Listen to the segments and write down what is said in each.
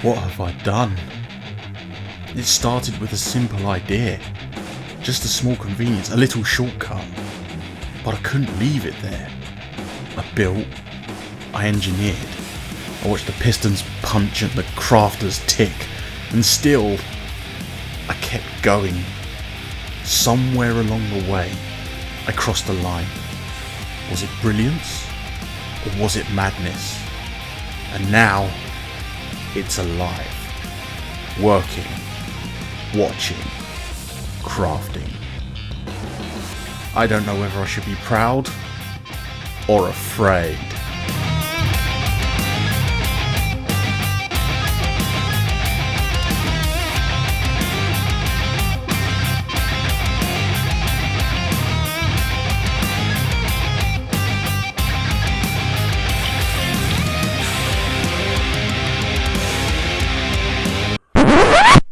What have I done? It started with a simple idea. Just a small convenience, a little shortcut. But I couldn't leave it there. I built, I engineered. I watched the pistons punch and the crafters tick. And still, I kept going. Somewhere along the way, I crossed the line. Was it brilliance? Or was it madness? And now, it's alive. Working. Watching. Crafting. I don't know whether I should be proud or afraid.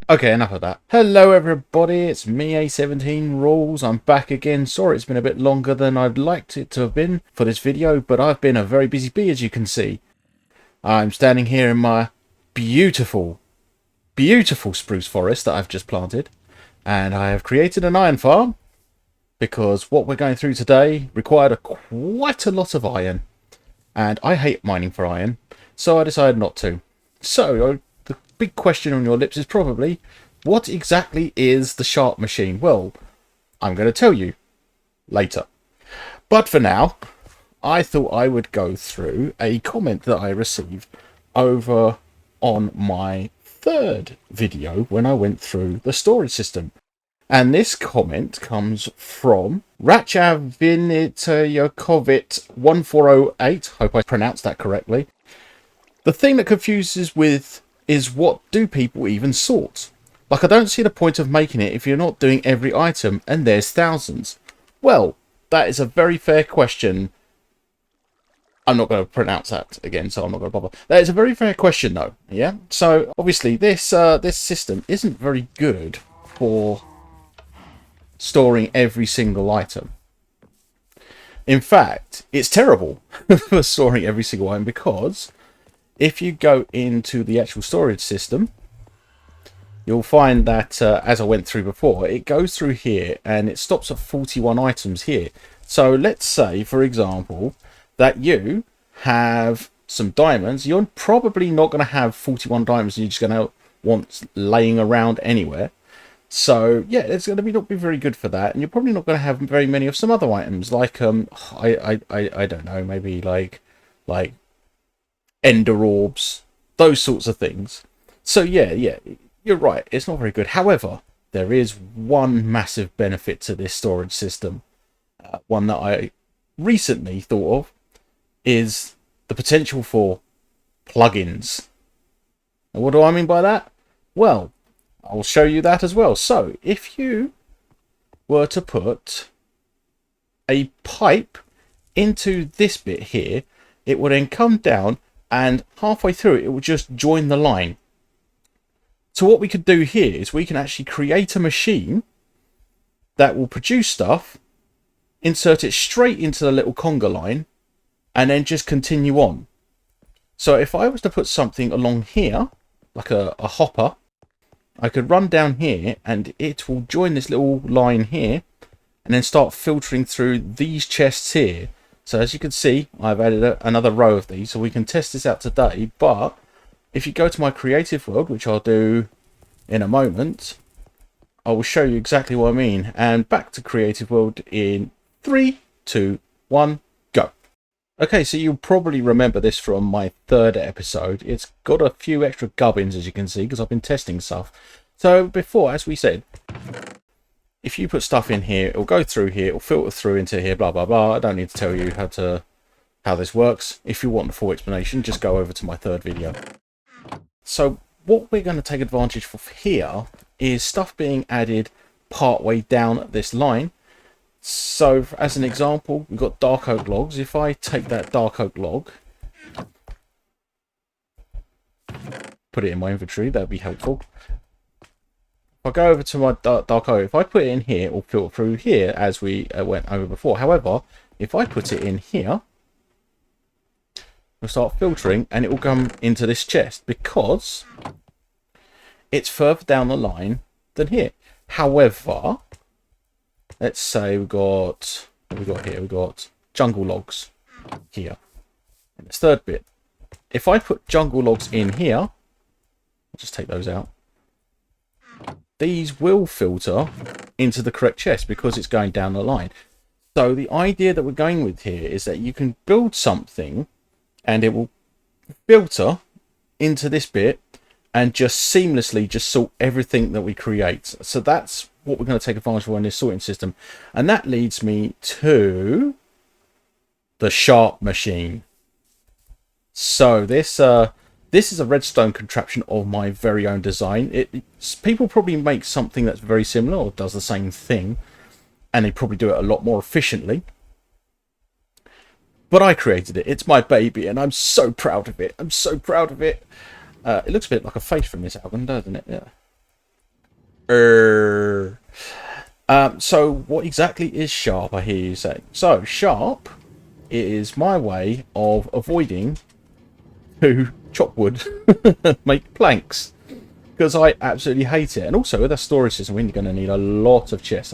Okay, enough of that. Hello everybody, it's me, A17 Rules. I'm back again. Sorry it's been a bit longer than I'd liked it to have been for this video, but I've been a very busy bee, as you can see. I'm standing here in my beautiful, beautiful spruce forest that I've just planted, and I have created an iron farm because what we're going through today required quite a lot of iron, and I hate mining for iron, so I decided not to. So, the big question on your lips is probably, what exactly is the SHARPE machine? Well, I'm going to tell you later. But for now, I thought I would go through a comment that I received over on my third video when I went through the storage system. And this comment comes from Rachavinitayakovit1408. Hope I pronounced that correctly. The thing that confuses with is, what do people even sort? Like, I don't see the point of making it if you're not doing every item, and there's thousands. Well, that is a very fair question. I'm not going to pronounce that again, so I'm not going to bother. That is a very fair question, though. Yeah. So obviously, this system isn't very good for storing every single item. In fact, it's terrible for storing every single item, because if you go into the actual storage system, you'll find that, as I went through before, it goes through here and it stops at 41 items here. So let's say, for example, that you have some diamonds. You're probably not going to have 41 diamonds you're just going to want laying around anywhere. So yeah, it's going to not be very good for that. And you're probably not going to have very many of some other items, like I don't know, maybe like ender orbs, those sorts of things. So yeah, you're right, it's not very good. However, there is one massive benefit to this storage system, one that I recently thought of, is the potential for plugins. And what do I mean by that? Well, I'll show you that as well. So if you were to put a pipe into this bit here, it would then come down, and halfway through it will just join the line. So what we could do here is we can actually create a machine that will produce stuff, insert it straight into the little conga line, and then just continue on. So if I was to put something along here, like a hopper, I could run down here and it will join this little line here and then start filtering through these chests here. So as you can see, I've added another row of these, so we can test this out today. But if you go to my creative world, which I'll do in a moment, I will show you exactly what I mean. And back to creative world in 3, 2, 1, go. Okay, so you'll probably remember this from my third episode. It's got a few extra gubbins, as you can see, because I've been testing stuff. So before, as we said, if you put stuff in here, it'll go through here, it'll filter through into here, blah, blah, blah. I don't need to tell you how this works. If you want the full explanation, just go over to my third video. So what we're going to take advantage of here is stuff being added partway down this line. So as an example, we've got dark oak logs. If I take that dark oak log, put it in my inventory, that'd be helpful. If I go over to my dark oak, if I put it in here, it will filter through here as we went over before. However, if I put it in here, we'll start filtering and it will come into this chest, because it's further down the line than here. However, let's say we've got, what have we got here? We've got jungle logs here in this third bit. If I put jungle logs in here, I'll just take those out. These will filter into the correct chest because it's going down the line. So the idea that we're going with here is that you can build something and it will filter into this bit and just seamlessly just sort everything that we create. So that's what we're going to take advantage of in this sorting system. And that leads me to the SHARPE machine. So this is a redstone contraption of my very own design. People probably make something that's very similar or does the same thing, and they probably do it a lot more efficiently. But I created it. It's my baby, and I'm so proud of it. I'm so proud of it. It looks a bit like a face from this album, doesn't it? Yeah. So what exactly is SHARPE, I hear you say? So SHARPE is my way of avoiding to chop wood, make planks, because I absolutely hate it. And also with a storage system, we're going to need a lot of chests.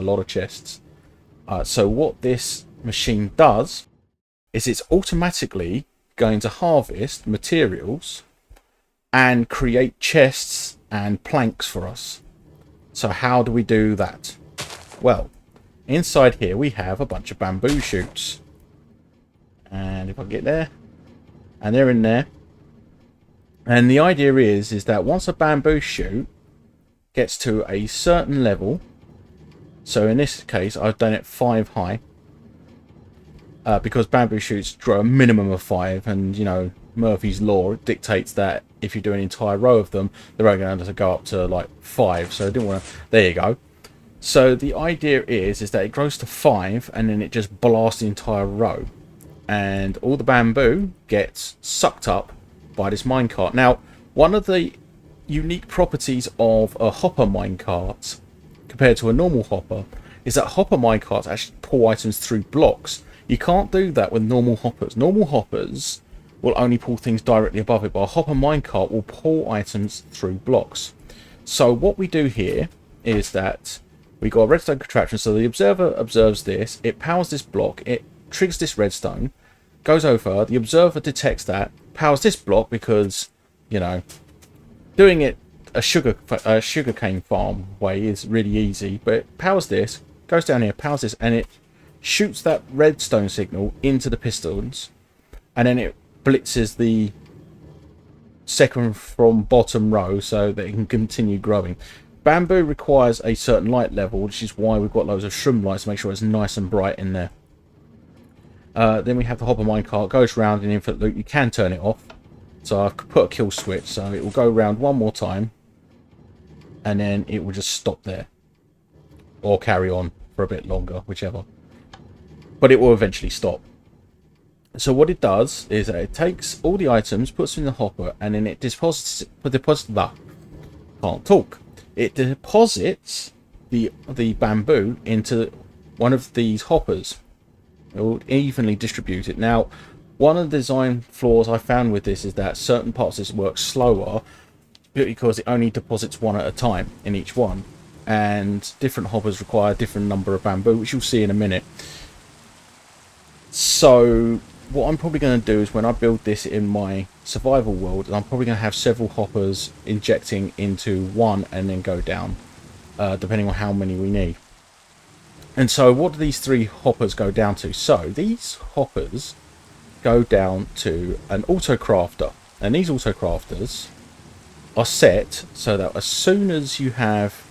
So what this machine does is it's automatically going to harvest materials and create chests and planks for us. So how do we do that? Well, inside here we have a bunch of bamboo shoots, and if I get there, and they're in there. And the idea is that once a bamboo shoot gets to a certain level, so in this case I've done it 5 high, because bamboo shoots grow a minimum of 5, and you know Murphy's law dictates that if you do an entire row of them, they're only going to go up to like 5. So I didn't want to. There you go. So the idea is that it grows to 5, and then it just blasts the entire row, and all the bamboo gets sucked up by this minecart. Now, one of the unique properties of a hopper minecart compared to a normal hopper is that hopper minecarts actually pull items through blocks. You can't do that with normal hoppers. Normal hoppers will only pull things directly above it, but a hopper minecart will pull items through blocks. So what we do here is that we got a redstone contraption. So the observer observes this, it powers this block, it triggers this redstone, goes over, the observer detects that, powers this block, because you know doing it a sugarcane farm way is really easy, but it powers this, goes down here, powers this, and it shoots that redstone signal into the pistons, and then it blitzes the second from bottom row so that it can continue growing. Bamboo requires a certain light level, which is why we've got loads of shroom lights to make sure it's nice and bright in there. Then we have the hopper minecart, goes round in infinite loop. You can turn it off, so I've put a kill switch, so it will go round one more time and then it will just stop there, or carry on for a bit longer, whichever, but it will eventually stop. So what it does is that it takes all the items, puts them in the hopper, and then it deposits the bamboo into one of these hoppers. It will evenly distribute it. Now, one of the design flaws I found with this is that certain parts of this work slower because it only deposits one at a time in each one, and different hoppers require a different number of bamboo, which you'll see in a minute. So what I'm probably going to do is when I build this in my survival world, I'm probably going to have several hoppers injecting into one and then go down, depending on how many we need. And so what do these 3 hoppers go down to? So these hoppers go down to an auto crafter, and these auto crafters are set so that as soon as you have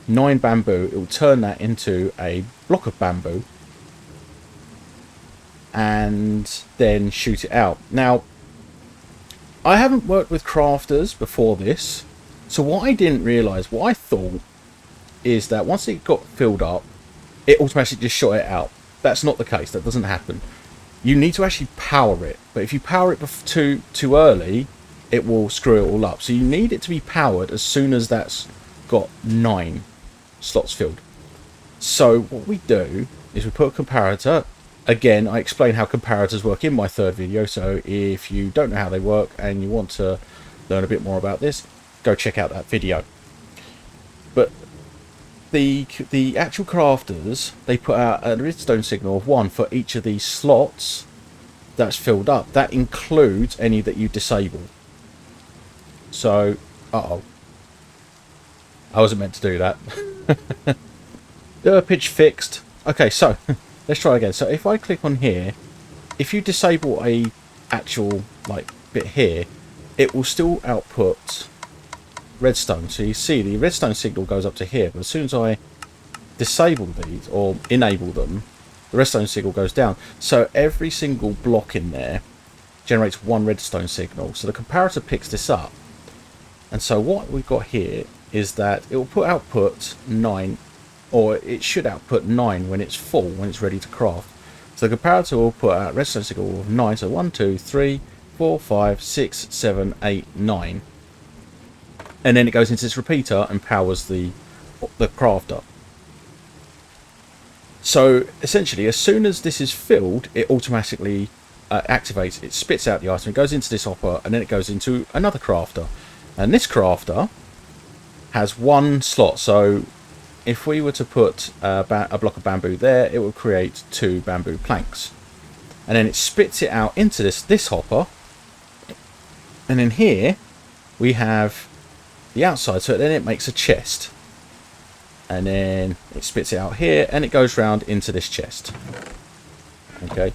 9 bamboo, it will turn that into a block of bamboo and then shoot it out. Now, I haven't worked with crafters before this, so what I didn't realise, what I thought is that once it got filled up, it automatically just shot it out. That's not the case. That doesn't happen. You need to actually power it, but if you power it too early, it will screw it all up. So you need it to be powered as soon as that's got 9 slots filled. So what we do is we put a comparator. Again, I explain how comparators work in my 3rd video, so if you don't know how they work and you want to learn a bit more about this, go check out that video. But the actual crafters, they put out a redstone signal of 1 for each of these slots that's filled up. That includes any that you disable. So, I wasn't meant to do that. Pitch fixed. Okay, so let's try again. So if I click on here, if you disable a actual like bit here, it will still output redstone. So you see the redstone signal goes up to here, but as soon as I disable these or enable them, the redstone signal goes down. So every single block in there generates 1 redstone signal. So the comparator picks this up. And so what we've got here is that it will put output 9, or it should output 9 when it's full, when it's ready to craft. So the comparator will put out redstone signal of 9. So 1, 2, 3, 4, 5, 6, 7, 8, 9. And then it goes into this repeater and powers the crafter. So essentially, as soon as this is filled, it automatically activates. It spits out the item, it goes into this hopper, and then it goes into another crafter. And this crafter has 1 slot. So if we were to put a block of bamboo there, it will create 2 bamboo planks. And then it spits it out into this hopper. And in here, we have the outside. So then it makes a chest. And then it spits it out here, and it goes round into this chest. Okay.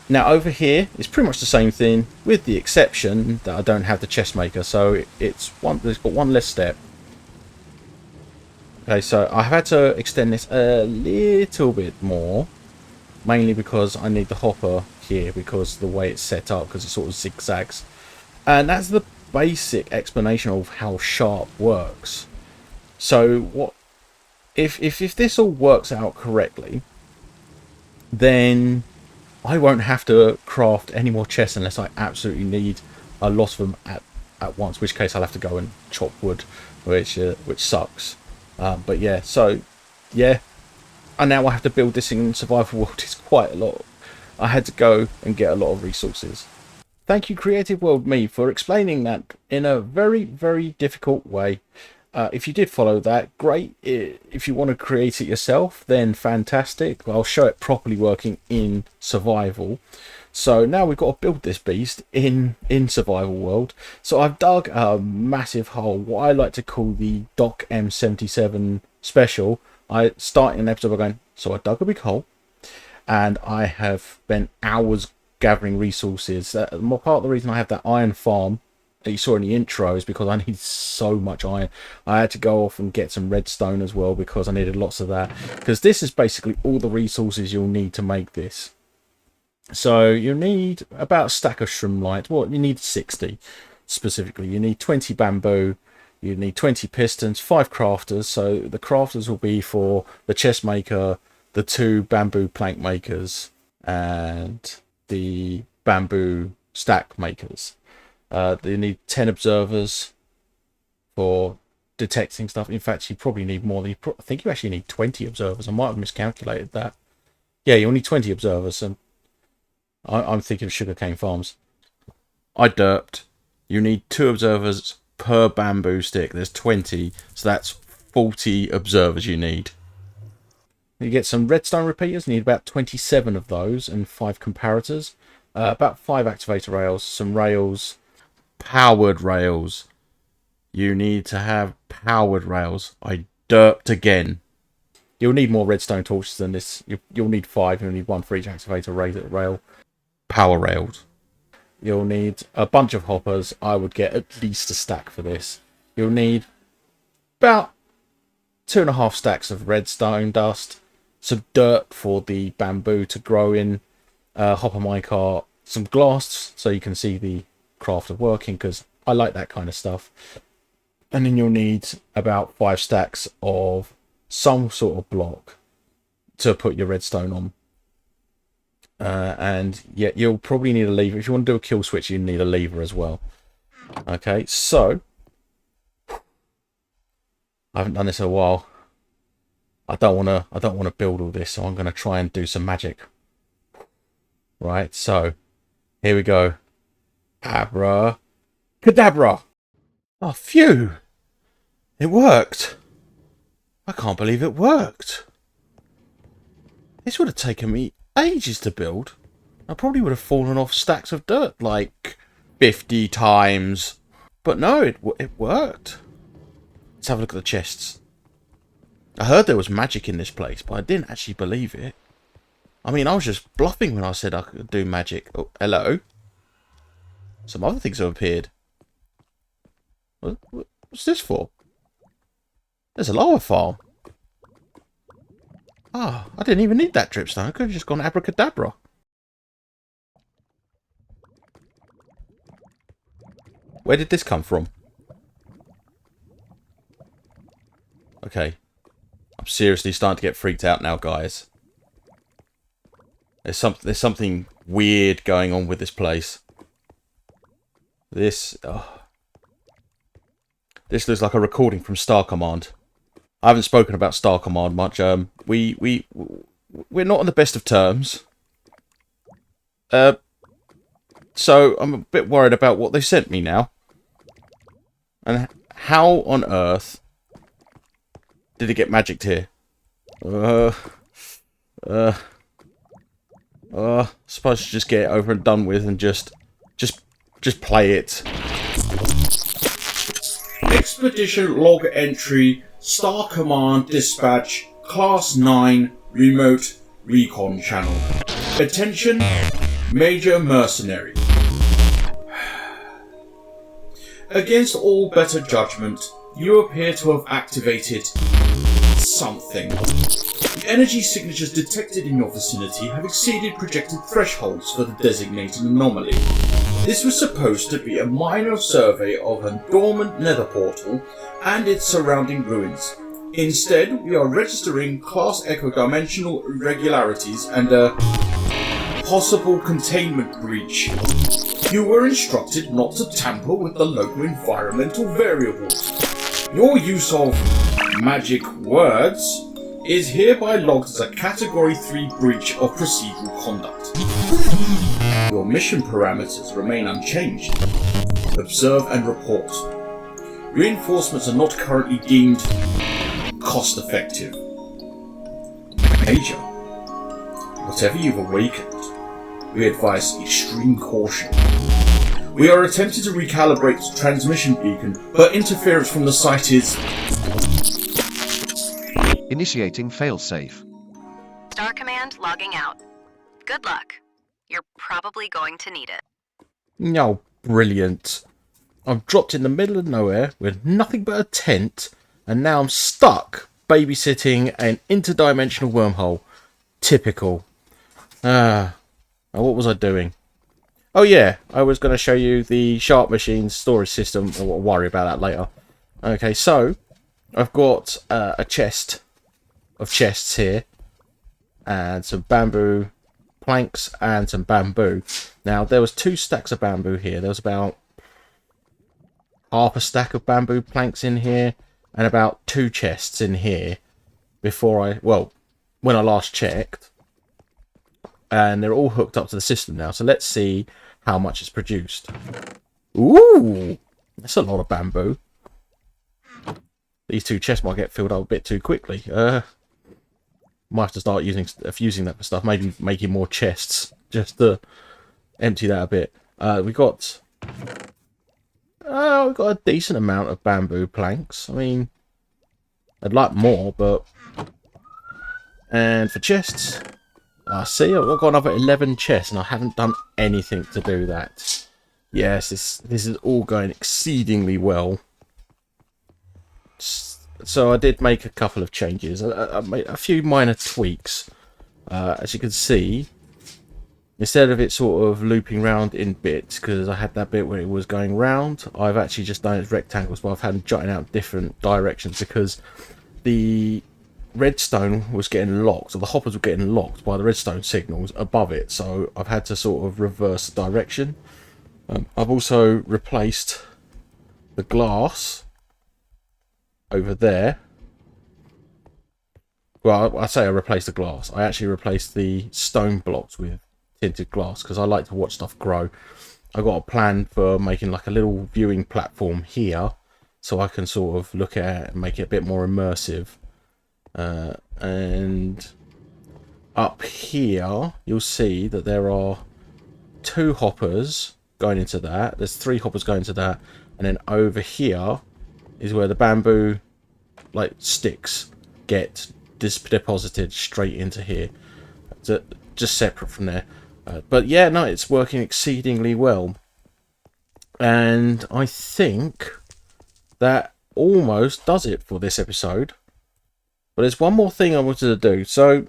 Now over here, it's pretty much the same thing, with the exception that I don't have the chest maker. So it's got 1 less step. Okay, so I've had to extend this a little bit more, mainly because I need the hopper here because of the way it's set up, because it sort of zigzags. And that's the basic explanation of how SHARPE works. So what if this all works out correctly, then I won't have to craft any more chests unless I absolutely need a lot of them at once, in which case I'll have to go and chop wood, which sucks. But yeah, so yeah, and now I have to build this in survival world. It's quite a lot. I had to go and get a lot of resources. Thank you, Creative World Me, for explaining that in a very, very difficult way. If you did follow that, great. If you want to create it yourself, then fantastic. I'll show it properly working in survival. So now we've got to build this beast in survival world. So I've dug a massive hole, what I like to call the Doc M77 special. I start in an episode by going, so I dug a big hole, and I have spent hours gathering resources. Part of the reason I have that iron farm that you saw in the intro is because I need so much iron. I had to go off and get some redstone as well because I needed lots of that, because this is basically all the resources you'll need to make this. So you need about a stack of shroomlight. Well, you need 60 specifically. You need 20 bamboo, you need 20 pistons, 5 crafters. So the crafters will be for the chest maker, the 2 bamboo plank makers, and the bamboo stack makers. You need 10 observers for detecting stuff. In fact, you probably need more than I think you actually need 20 observers. I might have miscalculated that. Yeah, you'll need 20 observers. And I'm thinking of sugarcane farms. I derped. You need 2 observers per bamboo stick. There's 20, so that's 40 observers you need. You get some redstone repeaters. You need about 27 of those and 5 comparators. About 5 activator rails, some rails, powered rails. You need to have powered rails. I derped again. You'll need more redstone torches than this. You'll need 5. You'll need 1 for each activator rail. Power rails. You'll need a bunch of hoppers. I would get at least a stack for this. You'll need about 2.5 stacks of redstone dust, some dirt for the bamboo to grow in, hopper minecart, some glass so you can see the crafter working, because I like that kind of stuff. And then you'll need about 5 stacks of some sort of block to put your redstone on. And yeah, you'll probably need a lever. If you want to do a kill switch, you need a lever as well. Okay, so I haven't done this in a while. I don't want to build all this, so I'm going to try and do some magic. Right, so here we go. ABRA, KADABRA. Oh, phew! It worked! I can't believe it worked! This would have taken me ages to build. I probably would have fallen off stacks of dirt like 50 times. But no, it worked. Let's have a look at the chests. I heard there was magic in this place, but I didn't actually believe it. I mean, I was just bluffing when I said I could do magic. Oh, hello. Some other things have appeared. What's this for? There's a lava farm. Ah, I didn't even need that dripstone. I could have just gone abracadabra. Where did this come from? Okay. I'm seriously starting to get freaked out now, guys. There's something weird going on with this place. This looks like a recording from Star Command. I haven't spoken about Star Command much. We're not on the best of terms. So I'm a bit worried about what they sent me now. And how on earth did it get magicked here? Suppose I should just get it over and done with and just play it. Expedition log entry, Star Command dispatch, Class 9, remote recon channel. Attention, Major Mercenary. Against all better judgment, you appear to have activated something. The energy signatures detected in your vicinity have exceeded projected thresholds for the designated anomaly. This was supposed to be a minor survey of a dormant nether portal and its surrounding ruins. Instead, we are registering class echo-dimensional irregularities and a possible containment breach. You were instructed not to tamper with the local environmental variables. Your use of magic words is hereby logged as a Category 3 breach of procedural conduct. Your mission parameters remain unchanged. Observe and report. Reinforcements are not currently deemed cost-effective. Major, whatever you've awakened, we advise extreme caution. We are attempting to recalibrate the transmission beacon, but interference from the site is... Initiating failsafe. Star Command logging out. Good luck. You're probably going to need it. No, brilliant. I'm dropped in the middle of nowhere with nothing but a tent, and now I'm stuck babysitting an interdimensional wormhole. Typical. What was I doing? Oh yeah, I was going to show you the SHARPE Machine storage system. I'll worry about that later. Okay, so I've got a chest of chests here, and some bamboo planks and some bamboo. Now there was 2 stacks of bamboo here. There was about half a stack of bamboo planks in here, and about 2 chests in here when I last checked. And they're all hooked up to the system now. So let's see how much it's produced. Ooh, that's a lot of bamboo. These 2 chests might get filled up a bit too quickly. Might have to start fusing that for stuff. Maybe making more chests just to empty that a bit. We've got a decent amount of bamboo planks. I mean, I'd like more, but... And for chests... see, I've got another 11 chests, and I haven't done anything to do that. Yes, this is all going exceedingly well. So I did make a couple of changes. I made a few minor tweaks. As you can see, instead of it sort of looping round in bits, because I had that bit where it was going round, I've actually just done it as rectangles, but I've had them jutting out different directions because the redstone was getting locked, or the hoppers were getting locked by the redstone signals above it, so I've had to sort of reverse the direction. I've also replaced the glass over there. Well, I say I replaced the glass. I actually replaced the stone blocks with tinted glass because I like to watch stuff grow. I got a plan for making like a little viewing platform here, so I can sort of look at it and make it a bit more immersive. And up here you'll see that there are 2 hoppers going into that. There's 3 hoppers going to that, and then over here is where the bamboo like sticks get deposited straight into here. So just separate from there. But yeah, no, it's working exceedingly well. And I think that almost does it for this episode. But there's one more thing I wanted to do. So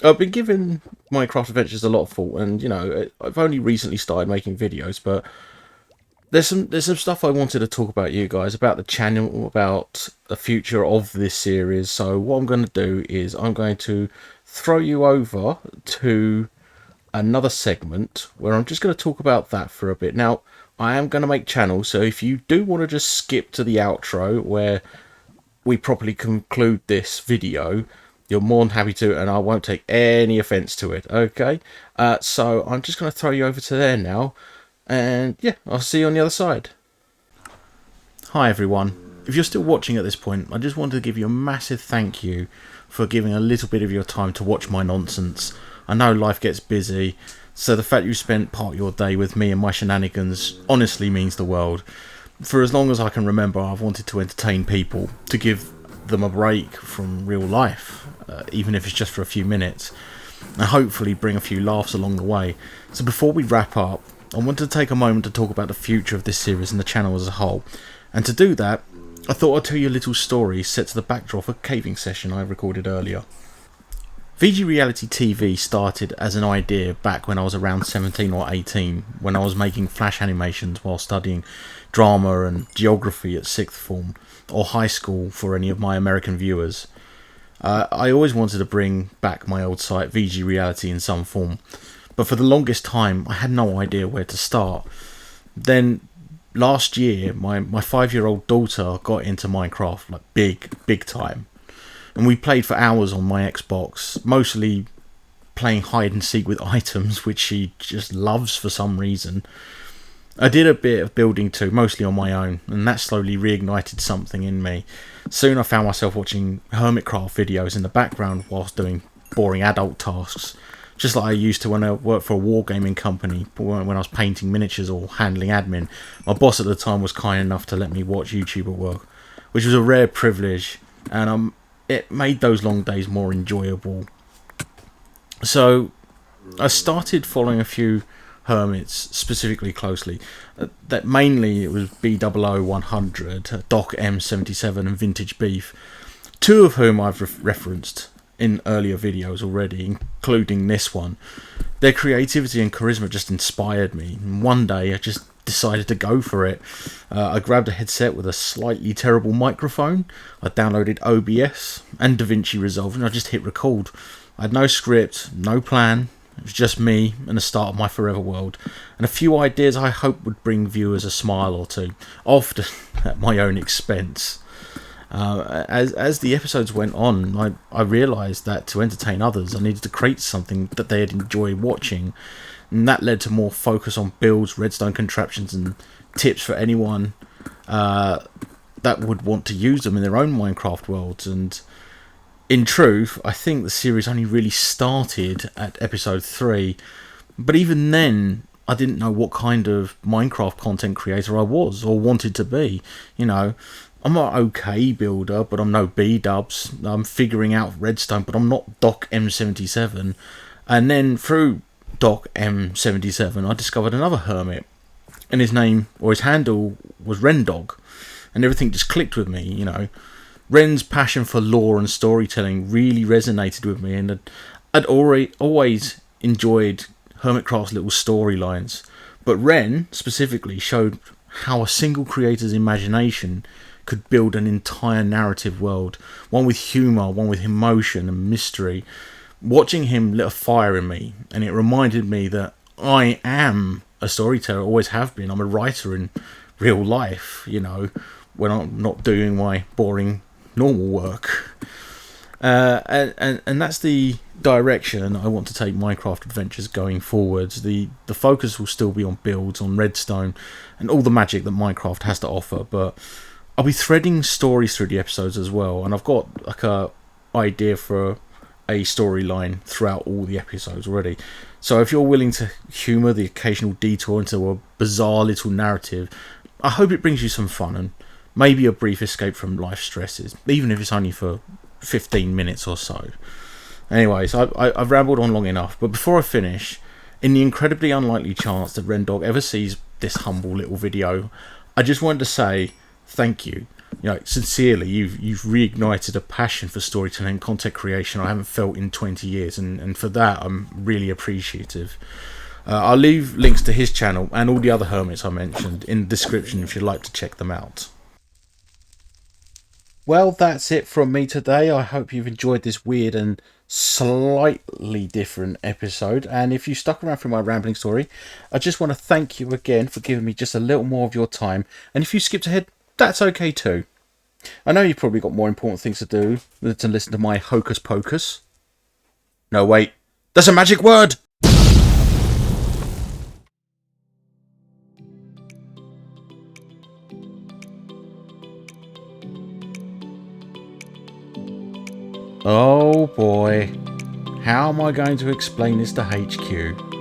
I've been giving Minecraft Adventures a lot of thought, and you know, I've only recently started making videos, but there's some stuff I wanted to talk about you guys, about the channel, about the future of this series. So what I'm going to do is I'm going to throw you over to another segment where I'm just going to talk about that for a bit. Now, I am going to make channels, so if you do want to just skip to the outro where we properly conclude this video, you're more than happy to, and I won't take any offense to it, okay? So I'm just going to throw you over to there now, and yeah, I'll see you on the other side. Hi everyone. If you're still watching at this point, I just wanted to give you a massive thank you for giving a little bit of your time to watch my nonsense. I know life gets busy, so the fact you spent part of your day with me and my shenanigans honestly means the world. For as long as I can remember, I've wanted to entertain people, to give them a break from real life, even if it's just for a few minutes, and hopefully bring a few laughs along the way. So before we wrap up, I wanted to take a moment to talk about the future of this series and the channel as a whole. And to do that, I thought I'd tell you a little story set to the backdrop of a caving session I recorded earlier. VG Reality TV started as an idea back when I was around 17 or 18, when I was making flash animations while studying drama and geography at 6th form, or high school for any of my American viewers. I always wanted to bring back my old site VG Reality in some form, but for the longest time I had no idea where to start. Then last year my 5-year-old daughter got into Minecraft, like big time, and we played for hours on my Xbox, mostly playing hide and seek with items, which she just loves for some reason. I did a bit of building too, mostly on my own, and that slowly reignited something in me. Soon I found myself watching Hermitcraft videos in the background whilst doing boring adult tasks, just like I used to when I worked for a wargaming company, when I was painting miniatures or handling admin. My boss at the time was kind enough to let me watch YouTuber work, which was a rare privilege, and it made those long days more enjoyable. So I started following a few hermits specifically closely. That mainly it was B00-100, Doc M77 and Vintage Beef, 2 of whom I've referenced in earlier videos already, including this one. Their creativity and charisma just inspired me, and one day I just decided to go for it. I grabbed a headset with a slightly terrible microphone, I downloaded OBS and DaVinci Resolve, and I just hit record. I had no script, no plan. It was just me and the start of my forever world, and a few ideas I hope would bring viewers a smile or two, often at my own expense. As the episodes went on, I realised that to entertain others I needed to create something that they'd enjoy watching, and that led to more focus on builds, redstone contraptions and tips for anyone that would want to use them in their own Minecraft worlds. And in truth, I think the series only really started at episode 3, but even then I didn't know what kind of Minecraft content creator I was or wanted to be. You know, I'm an okay builder, but I'm no B-dubs. I'm figuring out redstone, but I'm not Doc M77. And then through Doc M77 I discovered another hermit, and his name, or his handle, was Rendog, and everything just clicked with me. You know, Ren's passion for lore and storytelling really resonated with me, and I'd always enjoyed Hermitcraft's little storylines, but Ren specifically showed how a single creator's imagination could build an entire narrative world, one with humour, one with emotion and mystery. Watching him lit a fire in me, and it reminded me that I am a storyteller, always have been. I'm a writer in real life, you know, when I'm not doing my boring normal work. And that's the direction I want to take Minecraft Adventures going forwards. The focus will still be on builds, on redstone, and all the magic that Minecraft has to offer, but I'll be threading stories through the episodes as well, and I've got like a idea for a storyline throughout all the episodes already. So if you're willing to humour the occasional detour into a bizarre little narrative, I hope it brings you some fun and maybe a brief escape from life stresses, even if it's only for 15 minutes or so. Anyways, I've rambled on long enough, but before I finish, in the incredibly unlikely chance that Rendog ever sees this humble little video, I just wanted to say thank you. You know, sincerely, you've reignited a passion for storytelling and content creation I haven't felt in 20 years, and for that I'm really appreciative. I'll leave links to his channel and all the other hermits I mentioned in the description if you'd like to check them out. Well, that's it from me today. I hope you've enjoyed this weird and slightly different episode, and if you stuck around for my rambling story, I just want to thank you again for giving me just a little more of your time, and if you skipped ahead, that's okay too. I know you've probably got more important things to do than to listen to my hocus pocus. No, wait, that's a magic word! Oh boy, how am I going to explain this to HQ?